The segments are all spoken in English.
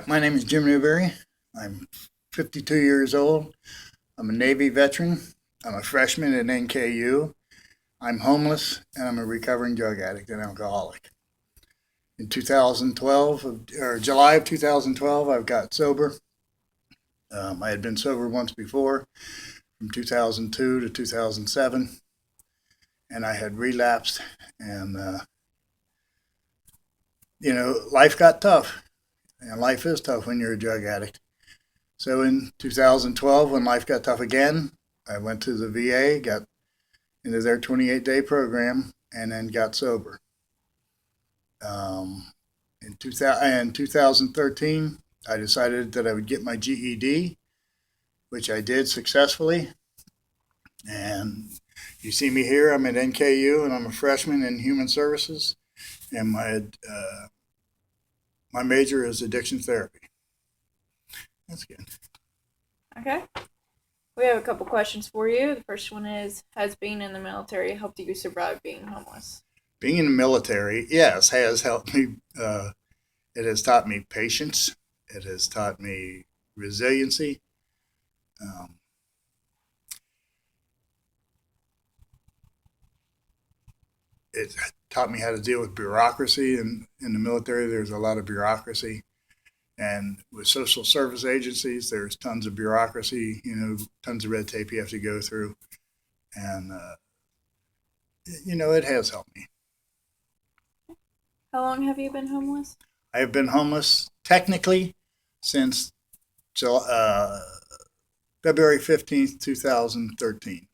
My name is Jim Newberry. I'm 52 years old. I'm a Navy veteran. I'm a freshman at NKU. I'm homeless and I'm a recovering drug addict and alcoholic. In 2012, or July of 2012, I've got sober. I had been sober once before, from 2002 to 2007, and I had relapsed. And life got tough, and life is tough when you're a drug addict. So in 2012, when life got tough again, I went to the VA, got into their 28-day program, and then got sober. In 2013, I decided that I would get my GED, which I did successfully. And you see me here, I'm at NKU, and I'm a freshman in human services, and my major is addiction therapy. That's good. Okay. We have a couple questions for you. The first one is, has being in the military helped you survive being homeless? Being in the military, yes, has helped me. It has taught me patience. It has taught me resiliency. Um, it taught me how to deal with bureaucracy. In the military, there's a lot of bureaucracy. And with social service agencies, there's tons of bureaucracy, tons of red tape you have to go through. And, it has helped me. How long have you been homeless? I have been homeless technically since uh, February 15th, 2013.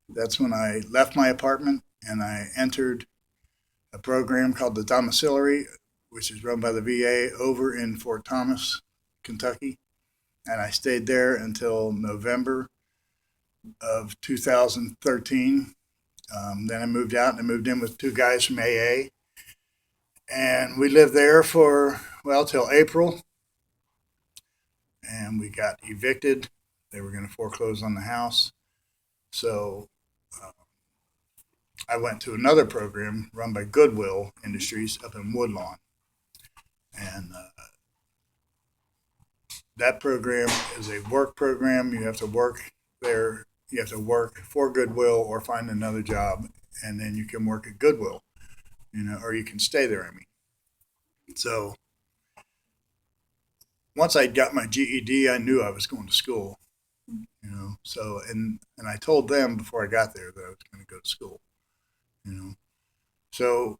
That's when I left my apartment and I entered a program called the Domiciliary, which is run by the VA over in Fort Thomas, Kentucky. And I stayed there until November of 2013. Then I moved out and I moved in with two guys from AA. And we lived there for, well, till April. And we got evicted. They were going to foreclose on the house. So uh, I went to another program run by Goodwill Industries up in Woodlawn. And that program is a work program. You have to work there. You have to work for Goodwill or find another job, and then you can work at Goodwill, or you can stay there. I mean, so once I got my GED, I knew I was going to school. So and I told them before I got there that I was going to go to school. So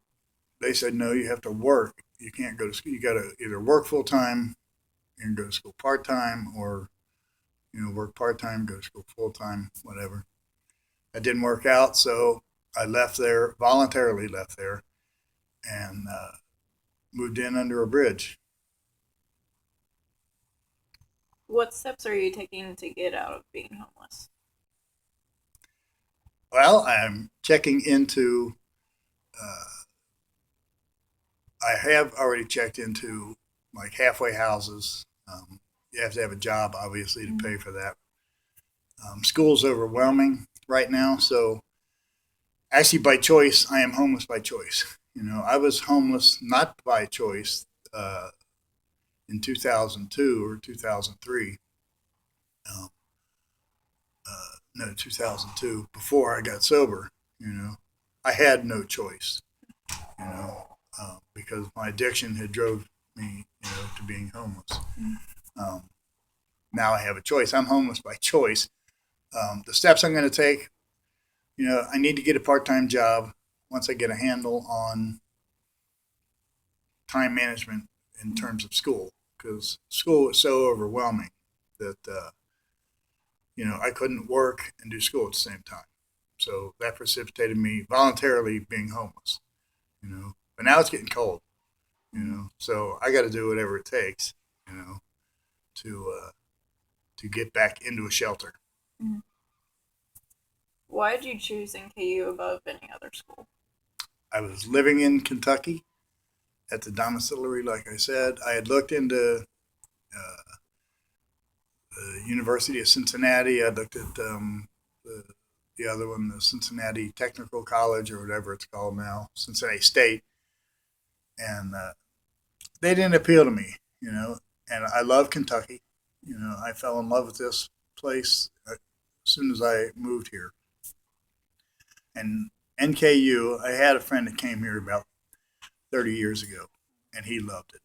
they said no, you have to work. You can't go to school. You got to either work full time and go to school part time, or work part time, go to school full time, whatever. That didn't work out, so I left there, voluntarily left there, and moved in under a bridge. What steps are you taking to get out of being homeless? Well, I'm checking into. I have already checked into like halfway houses. You have to have a job, obviously, to pay for that. School's overwhelming right now, so actually, by choice, I am homeless by choice. I was homeless not by choice in 2002 or 2003. Um, no, 2002, before I got sober. I had no choice. Because my addiction had drove me, to being homeless. Um, Now I have a choice. I'm homeless by choice. The steps I'm going to take, I need to get a part-time job once I get a handle on time management in terms of school, because school is so overwhelming that I couldn't work and do school at the same time. So that precipitated me voluntarily being homeless. But now it's getting cold. So I got to do whatever it takes. To to get back into a shelter. Mhm. Why did you choose NKU above any other school? I was living in Kentucky at the domiciliary, like I said. I had looked into uh, the University of Cincinnati. I looked at the other one, the Cincinnati Technical College, or whatever it's called now, Cincinnati State, and they didn't appeal to me, and I love Kentucky. You know, I fell in love with this place as soon as I moved here. And NKU, I had a friend that came here about 30 years ago, and he loved it.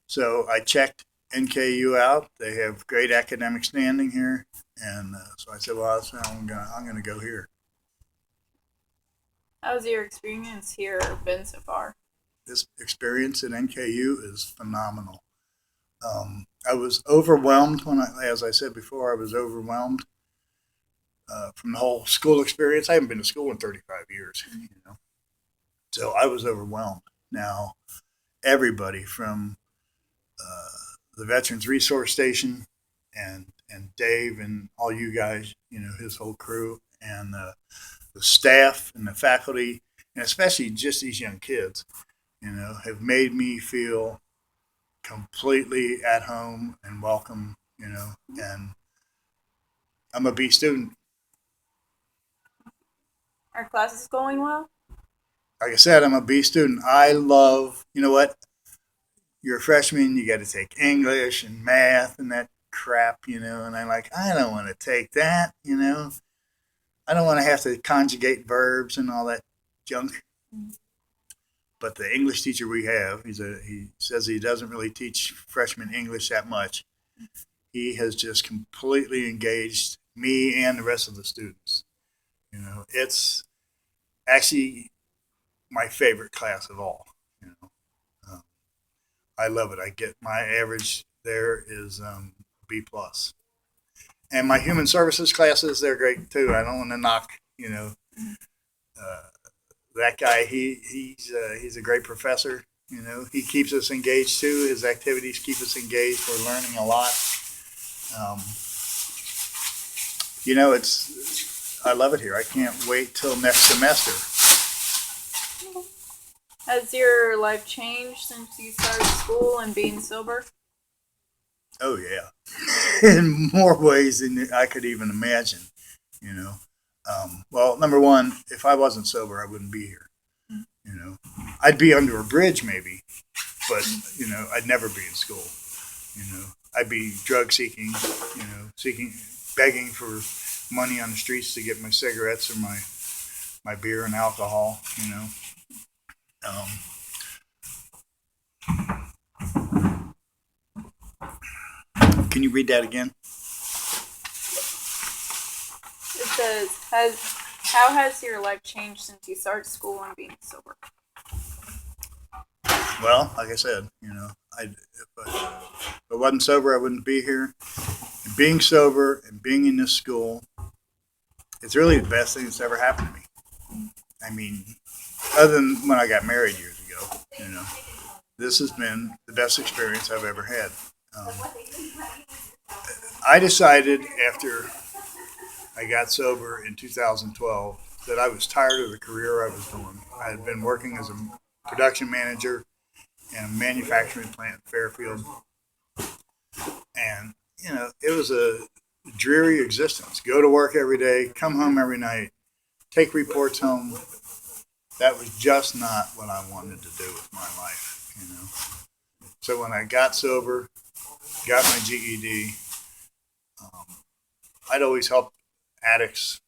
So I checked NKU out. They have great academic standing here, and so I said, "Well, I'm gonna go here." How's your experience here been so far? This experience at NKU is phenomenal. I was overwhelmed as I said before, I was overwhelmed from the whole school experience. I haven't been to school in 35 years, you know, so I was overwhelmed. Now, everybody from the Veterans Resource Station and Dave and all you guys, you know, his whole crew, and the staff and the faculty, and especially just these young kids, you know, have made me feel completely at home and welcome, you know, and I'm a B student. Are classes going well? Like I said, I'm a B student. I love, you know what? You're a freshman, you got to take English and math and that crap, you know, and I'm like, I don't want to take that, you know. I don't want to have to conjugate verbs and all that junk. But the English teacher we have, he says he doesn't really teach freshman English that much. He has just completely engaged me and the rest of the students. You know, it's actually my favorite class of all. You know, I love it. I get my average there is B plus, and my human services classes they're great too. I don't want to knock you know uh, that guy. He's a great professor. You know, he keeps us engaged too. His activities keep us engaged. We're learning a lot. Um, you know, I love it here. I can't wait till next semester. Has your life changed since you started school and being sober? Oh yeah, in more ways than I could even imagine. You know, well, number one, if I wasn't sober, I wouldn't be here. You know, I'd be under a bridge maybe, but you know, I'd never be in school. You know, I'd be drug seeking. You know, begging for money on the streets to get my cigarettes or my beer and alcohol. You know. Um, can you read that again? It says, how has your life changed since you started school and being sober? Well, like I said, you know, if I wasn't sober, I wouldn't be here. And being sober and being in this school, it's really the best thing that's ever happened to me. I mean, other than when I got married years ago, you know, this has been the best experience I've ever had. I decided after I got sober in 2012 that I was tired of the career I was doing. I had been working as a production manager in a manufacturing plant in Fairfield. And, you know, it was a dreary existence. Go to work every day, come home every night, take reports home. That was just not what I wanted to do with my life, you know. So when I got sober, got my GED, I'd always help addicts,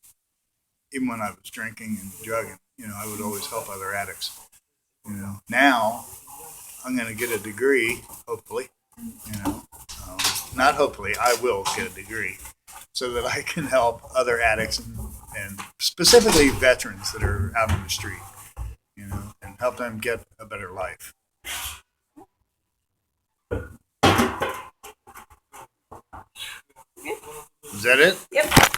even when I was drinking and drugging. You know, I would always help other addicts. You know, now I'm going to get a degree, hopefully. You know, not hopefully, I will get a degree so that I can help other addicts and specifically veterans that are out on the street. You know, and help them get a better life. Is that it? Yep.